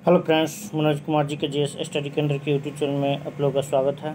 Hello friends, Manoj Kumar ji के GS study केंद्र के यूट्यूब चैनल में आप लोगों का स्वागत है।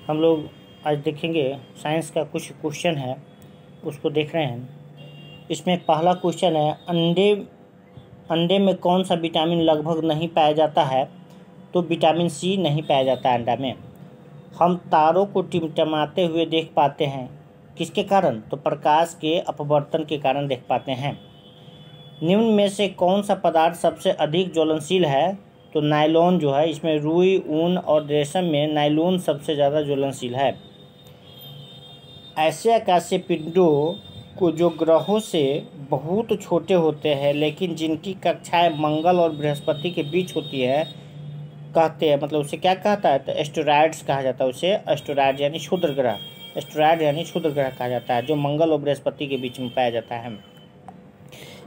हम लोग आज देखेंगे साइंस का कुछ क्वेश्चन है, उसको देख रहे हैं। इसमें पहला क्वेश्चन है, अंडे में कौन सा विटामिन लगभग नहीं पाया जाता है? तो विटामिन सी नहीं पाया जाता अंडा में। हम तारों को टिमटिमाते हुए देख पाते हैं, किसके कारण? तो प्रकाश के अपवर्तन के कारण देख पाते हैं। निम्न में से कौन सा पदार्थ सबसे अधिक ज्वलनशील है? तो नायलॉन जो है, इसमें रुई, ऊन और रेशम में नायलॉन सबसे ज़्यादा ज्वलनशील है। ऐसे आकाशीय पिंडों को जो ग्रहों से बहुत छोटे होते हैं लेकिन जिनकी कक्षाएं मंगल और बृहस्पति के बीच होती है, कहते हैं, मतलब उसे क्या कहता है? तो एस्टेरॉयड्स कहा जाता है। उसे एस्टेरॉयड यानी क्षुद्र ग्रह, एस्टेरॉयड यानी क्षुद्र ग्रह कहा जाता है, जो मंगल और बृहस्पति के बीच में पाया जाता है।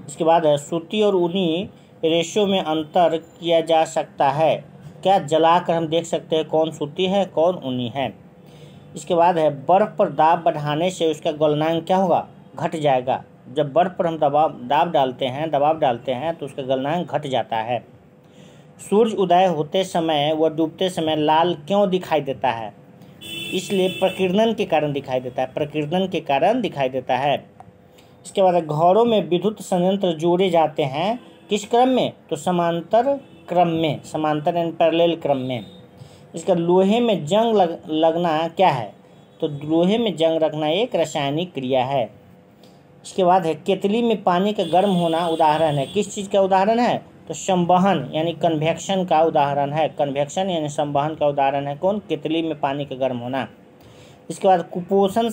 इसके बाद है, सूती और ऊनी रेशों में अंतर किया जा सकता है क्या? जलाकर हम देख सकते हैं कौन सूती है कौन ऊनी है। इसके बाद है, बर्फ पर दाब बढ़ाने से उसका गलनांक क्या होगा? घट जाएगा। जब बर्फ पर हम दबाव डालते हैं तो उसका गलनांक घट जाता है। सूर्य उदय होते समय व डूबते समय लाल क्यों दिखाई देता है? इसलिए प्रकीर्णन के कारण दिखाई देता है, प्रकीर्णन के कारण दिखाई देता है। इसके बाद घरों में विद्युत संयंत्र जोड़े जाते हैं, किस क्रम में? तो समांतर क्रम में, समांतर एंड पैरेलल क्रम में। इसका लोहे में जंग लगना क्या है? तो लोहे में जंग रखना एक रासायनिक क्रिया है। इसके बाद है, केतली में पानी का गर्म होना उदाहरण है, किस चीज़ का उदाहरण है? तो संवहन यानी कन्वेक्शन का उदाहरण है। कन्वेक्शन यानी संवहन का उदाहरण है कौन? केतली में पानी का गर्म होना। इसके बाद कुपोषण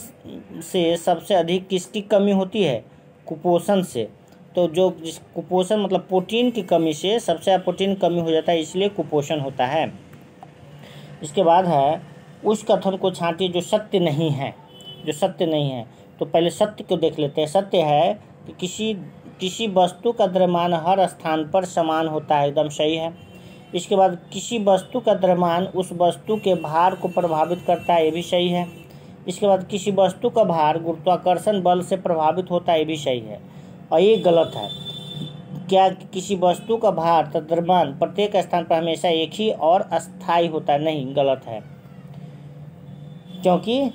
से सबसे अधिक किसकी कमी होती है? कुपोषण से। तो जो जिस कुपोषण मतलब प्रोटीन की कमी से सबसे ज़्यादा प्रोटीन कमी हो जाता है, इसलिए कुपोषण होता है। इसके बाद है, उस कथन को छांटिए जो सत्य नहीं है, जो सत्य नहीं है। तो पहले सत्य को देख लेते हैं। सत्य है कि किसी वस्तु का द्रव्यमान हर स्थान पर समान होता है, एकदम सही है। इसके बाद किसी वस्तु का द्रव्यमान उस वस्तु के भार को प्रभावित करता है, ये भी सही है। इसके बाद किसी वस्तु का भार गुरुत्वाकर्षण बल से प्रभावित होता है, ये भी सही है। और ये गलत है। क्या किसी वस्तु का भार तथा द्रव्यमान प्रत्येक स्थान पर हमेशा एक ही और अस्थायी होता है? नहीं, गलत है, क्योंकि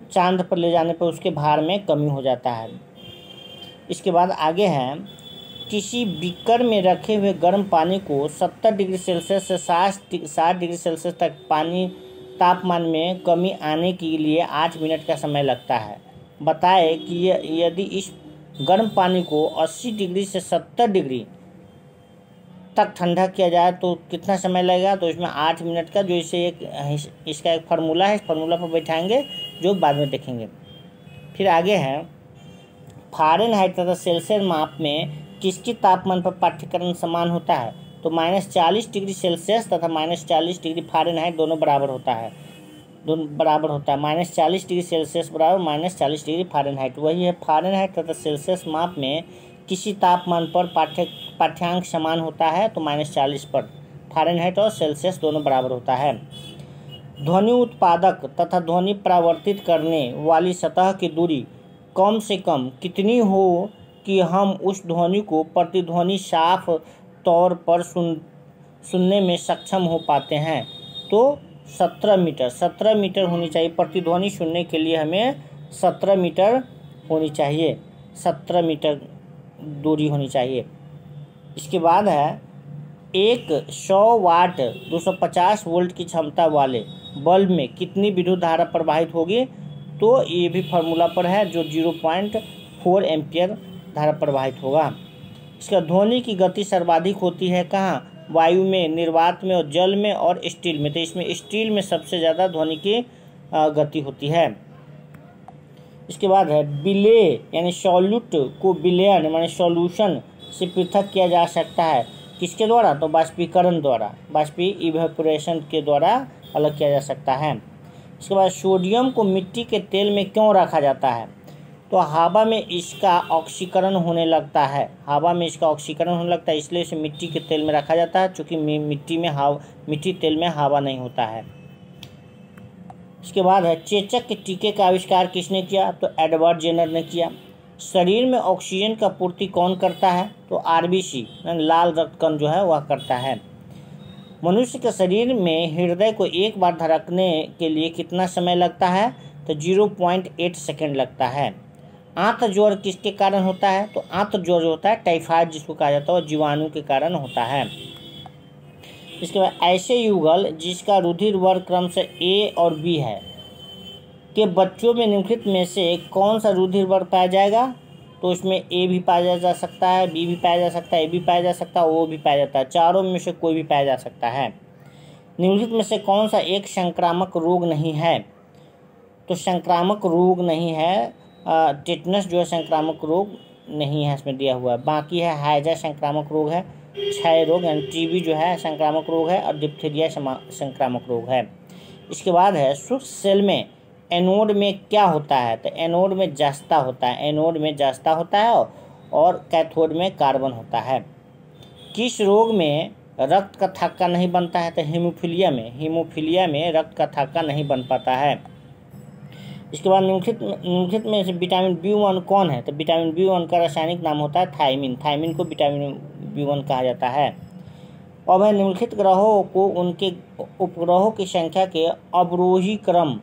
चांद पर ले जाने पर उसके भार में कमी हो जाता है। इसके बाद आगे है, किसी बीकर में रखे हुए गर्म पानी को 70 डिग्री सेल्सियस से 60 डिग्री सेल्सियस तक पानी तापमान में कमी आने के लिए 8 मिनट का समय लगता है। बताएं कि यदि इस गर्म पानी को 80 डिग्री से 70 डिग्री तक ठंडा किया जाए तो कितना समय लगेगा? तो इसमें 8 मिनट का, जो इसे इसका एक फार्मूला है, इस फार्मूला पर बैठाएंगे जो बाद में देखेंगे। फिर आगे है, फ़ारेनहाइट तथा सेल्सियस माप में किसकी तापमान पर पाठ्यक्रम समान होता है? तो -40 डिग्री सेल्सियस तथा -40 डिग्री फ़ारेनहाइट दोनों बराबर होता है, -40 डिग्री सेल्सियस बराबर -40 डिग्री फ़ारेनहाइट। वही है, फ़ारेनहाइट तथा सेल्सियस माप में किसी तापमान पर पाठ्यांक समान होता है, तो -40 पर फ़ारेनहाइट और सेल्सियस दोनों बराबर होता है। ध्वनि उत्पादक तथा ध्वनि परावर्तित करने वाली सतह की दूरी कम से कम कितनी हो कि हम उस ध्वनि को प्रतिध्वनि साफ तौर पर सुनने में सक्षम हो पाते हैं? तो 17 मीटर होनी चाहिए। प्रतिध्वनि सुनने के लिए हमें 17 मीटर होनी चाहिए, 17 मीटर दूरी होनी चाहिए। इसके बाद है, एक 100 वाट 250 वोल्ट की क्षमता वाले बल्ब में कितनी विद्युत धारा प्रवाहित होगी? तो ये भी फार्मूला पर है, जो 0.4 एम्पियर धारा प्रवाहित होगा। इसका ध्वनि की गति सर्वाधिक होती है कहाँ? वायु में, निर्वात में और जल में और स्टील में। तो इसमें स्टील में सबसे ज़्यादा ध्वनि की गति होती है। इसके बाद है, विलेय यानी सॉल्यूट को विलयन माने सॉल्यूशन से पृथक किया जा सकता है, किसके द्वारा? तो बाष्पीकरण द्वारा, इवेपोरेशन के द्वारा अलग किया जा सकता है। इसके बाद, सोडियम को मिट्टी के तेल में क्यों रखा जाता है? तो हवा में इसका ऑक्सीकरण होने लगता है, हवा में इसका ऑक्सीकरण होने लगता है, इसलिए इसे मिट्टी के तेल में रखा जाता है, क्योंकि मिट्टी तेल में हवा नहीं होता है। इसके बाद है, चेचक के टीके का आविष्कार किसने किया? तो एडवर्ड जेनर ने किया। शरीर में ऑक्सीजन का पूर्ति कौन करता है? तो आरबीसी लाल रक्त कण जो है वह करता है। मनुष्य के शरीर में हृदय को एक बार धड़कने के लिए कितना समय लगता है? तो 0.8 सेकेंड लगता है। आंत ज्वर किसके कारण होता है? तो आंत ज्वर जो होता है टाइफाइड जिसको कहा जाता है, जीवाणु के कारण होता है। इसके बाद ऐसे युगल जिसका रुधिर वर्ग क्रम से ए और बी है के बच्चों में निम्नलिखित में से कौन सा रुधिर वर्ग पाया जाएगा? तो उसमें ए भी पाया जा सकता है, बी भी पाया जा सकता है, ए भी पाया जा सकता है, ओ भी पाया जाता है। चारों में से कोई भी पाया जा सकता है। निम्नलिखित में से कौन सा एक संक्रामक रोग नहीं है? तो संक्रामक रोग नहीं है, टेटनस जो है संक्रामक रोग नहीं है इसमें दिया हुआ है। बाकी है हैजा संक्रामक रोग है, क्षय रोग यानी टीबी जो है संक्रामक रोग है, और डिप्थीरिया संक्रामक रोग है। इसके बाद है सूक्ष्म सेल में एनोड में क्या होता है? तो एनोड में जस्ता होता है, एनोड में जस्ता होता है और कैथोड में कार्बन होता है। किस रोग में रक्त का थक्का नहीं बनता है? तो हीमोफीलिया में रक्त का थक्का नहीं बन पाता है। इसके बाद निम्नलिखित में से विटामिन B1 कौन है? तो विटामिन B1 का रासायनिक नाम होता है थायमिन। थायमिन को विटामिन B1 कहा जाता है। और वह निम्नलिखित ग्रहों को उनके उपग्रहों की संख्या के अवरोही क्रम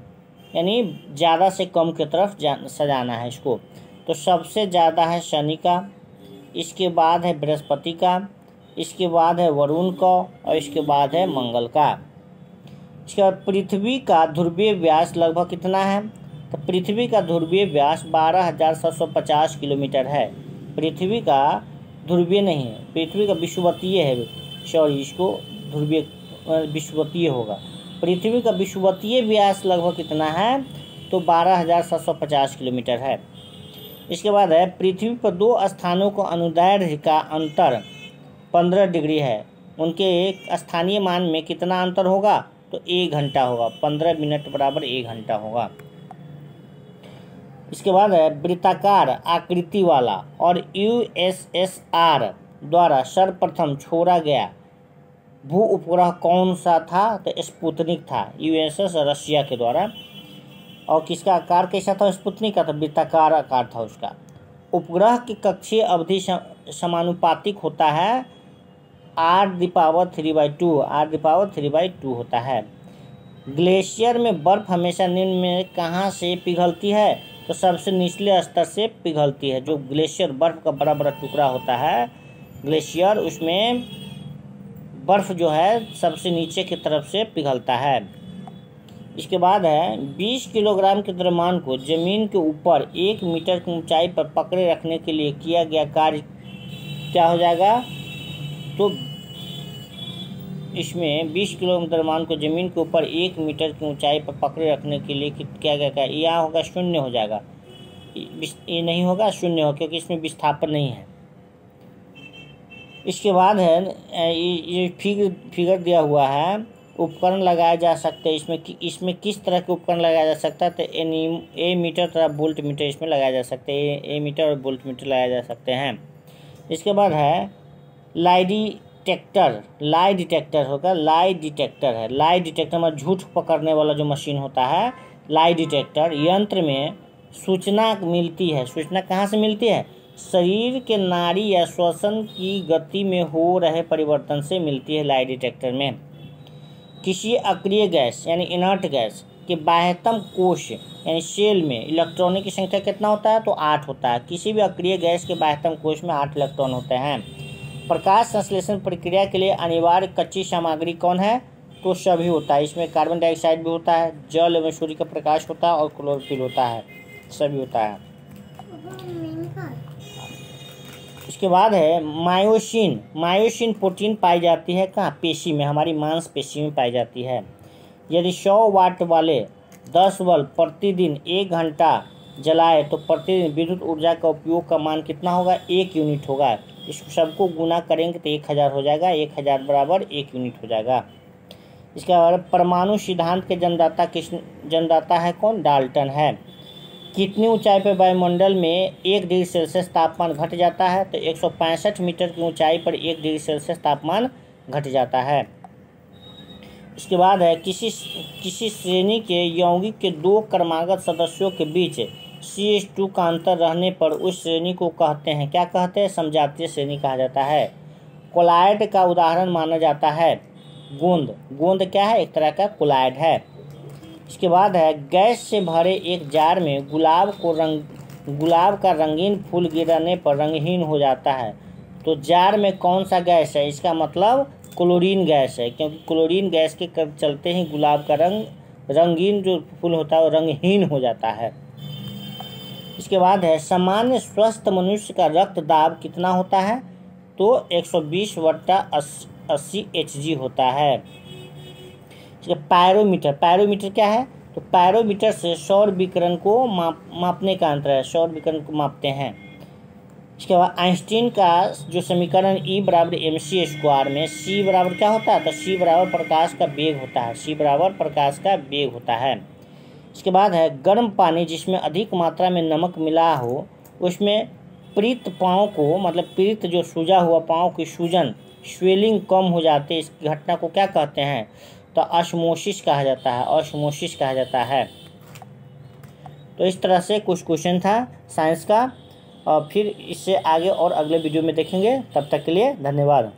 यानी ज़्यादा से कम की तरफ सजाना है इसको। तो सबसे ज़्यादा है शनि का, इसके बाद है बृहस्पति का, इसके बाद है वरुण का, और इसके बाद है मंगल का। इसके बाद पृथ्वी का ध्रुवीय व्यास लगभग कितना है? तो पृथ्वी का ध्रुवीय व्यास 12,750 किलोमीटर है। पृथ्वी का ध्रुवीय नहीं है, पृथ्वी का विषुवतीय है, सॉरी इसको ध्रुवीय विषुवतीय होगा। पृथ्वी का विषुवतीय व्यास लगभग कितना है? तो 12,750 किलोमीटर है। इसके बाद है पृथ्वी पर दो स्थानों को अनुदैर्ध्य का अंतर 15 डिग्री है, उनके एक स्थानीय मान में कितना अंतर होगा? तो 1 घंटा होगा। 15 मिनट बराबर 1 घंटा होगा। इसके बाद है वृत्ताकार आकृति वाला और USSR द्वारा सर्वप्रथम छोड़ा गया भू उपग्रह कौन सा था? तो स्पुतनिक था, USS रशिया के द्वारा। और किसका आकार कैसा था? स्पुतनिक का। तो वृत्ताकार आकार था उसका। उपग्रह की कक्षीय अवधि समानुपातिक होता है r⁵2, r⁵2 होता है। ग्लेशियर में बर्फ हमेशा निम्न में कहाँ से पिघलती है? तो सबसे निचले स्तर से पिघलती है। जो ग्लेशियर बर्फ का बड़ा बड़ा टुकड़ा होता है ग्लेशियर, उसमें बर्फ जो है सबसे नीचे की तरफ से पिघलता है। इसके बाद है 20 किलोग्राम के द्रव्यमान को जमीन के ऊपर 1 मीटर की ऊंचाई पर पकड़े रखने के लिए किया गया कार्य क्या हो जाएगा? तो इसमें 20 किलो द्रव्यमान को जमीन के ऊपर 1 मीटर की ऊंचाई पर पकड़े रखने के लिए क्या गया? यहाँ होगा 0 हो जाएगा, ये नहीं होगा, 0 हो, क्योंकि इसमें विस्थापन नहीं है। इसके बाद है ये फिगर दिया हुआ है, उपकरण लगाए जा सकते हैं। इसमें किस तरह के उपकरण लगाया जा सकता है? तो ए मीटर तथा वोल्ट मीटर इसमें लगाया जा सकते हैं, ए मीटर और वोल्ट मीटर लगाए जा सकते हैं। इसके बाद है लाई डिटेक्टर होगा, लाई डिटेक्टर है। लाई डिटेक्टर में झूठ पकड़ने वाला जो मशीन होता है लाई डिटेक्टर यंत्र में सूचना मिलती है। सूचना कहाँ से मिलती है? शरीर के नाड़ी या श्वसन की गति में हो रहे परिवर्तन से मिलती है लाई डिटेक्टर में। किसी अक्रिय गैस यानी इनर्ट गैस के बाह्यतम कोश यानी सेल में इलेक्ट्रॉनों की संख्या कितना होता है? तो 8 होता है। किसी भी अक्रिय गैस के बाह्यतम कोश में 8 इलेक्ट्रॉन होते हैं। प्रकाश संश्लेषण प्रक्रिया के लिए अनिवार्य कच्ची सामग्री कौन है? तो सभी होता है। इसमें कार्बन डाइऑक्साइड भी होता है, जल एवं सूर्य का प्रकाश होता है और क्लोरोफिल होता है, सभी होता है। इसके बाद है मायोसिन प्रोटीन पाई जाती है कहाँ? पेशी में, हमारी मांसपेशी में पाई जाती है। यदि 100 वाट वाले 10 बल्ब प्रतिदिन 1 घंटा जलाए तो प्रतिदिन विद्युत ऊर्जा का उपयोग का मान कितना होगा? 1 यूनिट होगा। इसको सबको गुना करेंगे तो 1000 हो जाएगा, 1000 बराबर 1 यूनिट हो जाएगा। इसके बाद परमाणु सिद्धांत के जन्मदाता है कौन? डाल्टन है। कितनी ऊंचाई पर वायुमंडल में 1 डिग्री सेल्सियस तापमान घट जाता है? तो 165 मीटर की ऊंचाई पर 1 डिग्री सेल्सियस तापमान घट जाता है। इसके बाद है किसी श्रेणी के यौगिक के 2 क्रमागत सदस्यों के बीच CH2 का अंतर रहने पर उस श्रेणी को कहते हैं, क्या कहते हैं? समजातीय श्रेणी कहा जाता है। कोलाइड का उदाहरण माना जाता है गोंद। गोंद क्या है? एक तरह का कोलाइड है। इसके बाद है गैस से भरे एक जार में गुलाब का रंगीन फूल गिरने पर रंगहीन हो जाता है। तो जार में कौन सा गैस है? इसका मतलब क्लोरीन गैस है, क्योंकि क्लोरीन गैस के चलते ही गुलाब का रंगीन जो फूल होता है वो रंगहीन हो जाता है। इसके बाद है सामान्य स्वस्थ मनुष्य का रक्त दाब कितना होता है? तो 120/80 Hg होता है। पायरोमीटर, पायरोमीटर क्या है? तो पायरोमीटर से सौर विकिरण को मापने का यंत्र है, सौर विकिरण को मापते हैं। इसके बाद आइंस्टीन का जो समीकरण E = mc² में c बराबर क्या होता है? तो c बराबर प्रकाश का वेग होता है, c बराबर प्रकाश का वेग होता है। इसके बाद है गर्म पानी जिसमें अधिक मात्रा में नमक मिला हो, उसमें पीड़ित पाँव को, मतलब पीड़ित जो सूजा हुआ पाँव की सूजन, स्वेलिंग कम हो जाती है। इस घटना को क्या कहते हैं? तो ऑस्मोसिस कहा जाता है, ऑस्मोसिस कहा जाता है। तो इस तरह से कुछ क्वेश्चन था साइंस का, और फिर इससे आगे और अगले वीडियो में देखेंगे। तब तक के लिए धन्यवाद।